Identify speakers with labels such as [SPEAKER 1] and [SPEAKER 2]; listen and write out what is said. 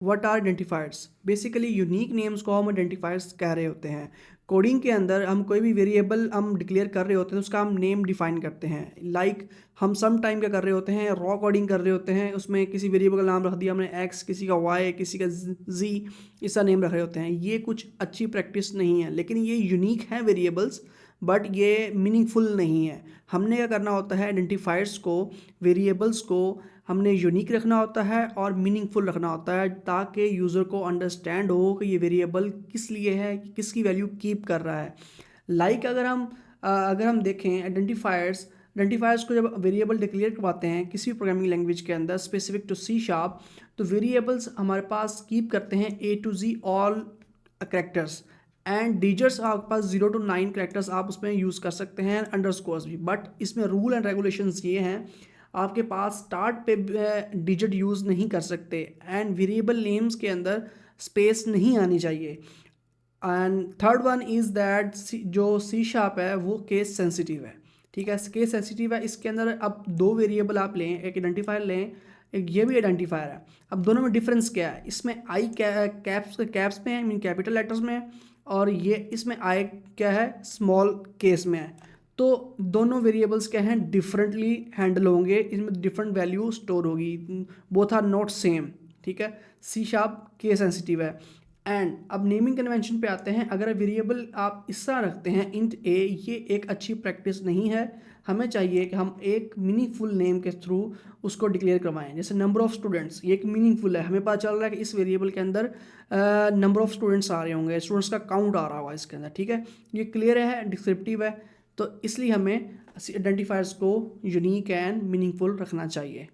[SPEAKER 1] What are identifiers? Basically unique names को हम identifiers कह रहे होते हैं। कोडिंग के अंदर हम कोई भी वेरिएबल हम डिक्लेयर कर रहे होते हैं, उसका हम नेम डिफाइन करते हैं। लाइक हम सम टाइम क्या कर रहे होते हैं, रॉ कोडिंग कर रहे होते हैं, उसमें किसी वेरिएबल का नाम रख दिया हमने एक्स, किसी का वाई, किसी का जी, इसका नेम रख रहे होते हैं। ये कुछ अच्छी प्रैक्टिस नहीं है, लेकिन ये यूनिक है वेरिएबल्स, बट ये मीनिंगफुल नहीं है। हमने क्या करना होता है, आइडेंटिफायर्स को, वेरिएबल्स को हमने यूनिक रखना होता है और मीनिंगफुल रखना होता है, ताकि यूज़र को अंडरस्टैंड हो कि ये वेरिएबल किस लिए है, किसकी वैल्यू कीप कर रहा है। लाइक अगर हम देखें आइडेंटिफायर्स को जब वेरिएबल डिक्लेयर करवाते हैं किसी भी प्रोग्रामिंग लैंग्वेज के अंदर स्पेसिफिक टू सी शार्प, तो वेरिएबल्स हमारे पास कीप करते हैं A to G all characters, and digits आपके पास 0 to 9 करेक्टर्स आप उसमें यूज़ कर सकते हैं, अंडरस्कोर्स भी। बट इसमें रूल एंड रेगुलेशंस ये हैं, आपके पास स्टार्ट पे डिजिट यूज़ नहीं कर सकते, एंड वेरिएबल नेम्स के अंदर स्पेस नहीं आनी चाहिए। And third one is that जो सी शार्प है वो केस सेंसिटिव है। ठीक है, केस सेंसिटिव है। इसके अंदर अब दो वेरिएबल आप लें, एक आइडेंटिफायर लें, एक ये भी आइडेंटिफायर है। अब दोनों में डिफरेंस क्या है? इसमें आई कैप्स में है, मीन कैपिटल लेटर्स में है, और ये इसमें आई क्या है, स्मॉल केस में है। तो दोनों वेरिएबल्स क्या हैं, डिफरेंटली हैंडल होंगे, इसमें डिफरेंट वैल्यू स्टोर होगी, बोथ आर नॉट सेम। ठीक है, सी शार्प केस सेंसिटिव है। एंड अब नेमिंग कन्वेंशन पे आते हैं। अगर वेरिएबल आप इस तरह रखते हैं इंट ए, ये एक अच्छी प्रैक्टिस नहीं है। हमें चाहिए कि हम एक मीनिंगफुल नेम के थ्रू उसको डिक्लेयर करवाएं। जैसे नंबर ऑफ स्टूडेंट्स, ये एक मीनिंगफुल है, हमें पता चल रहा है कि इस वेरिएबल के अंदर नंबर ऑफ स्टूडेंट्स आ रहे होंगे, स्टूडेंट्स का काउंट आ रहा होगा इसके अंदर। ठीक है, ये क्लियर है, डिस्क्रिप्टिव है, तो इसलिए हमें आइडेंटिफायर्स को यूनिक एंड मीनिंगफुल रखना चाहिए।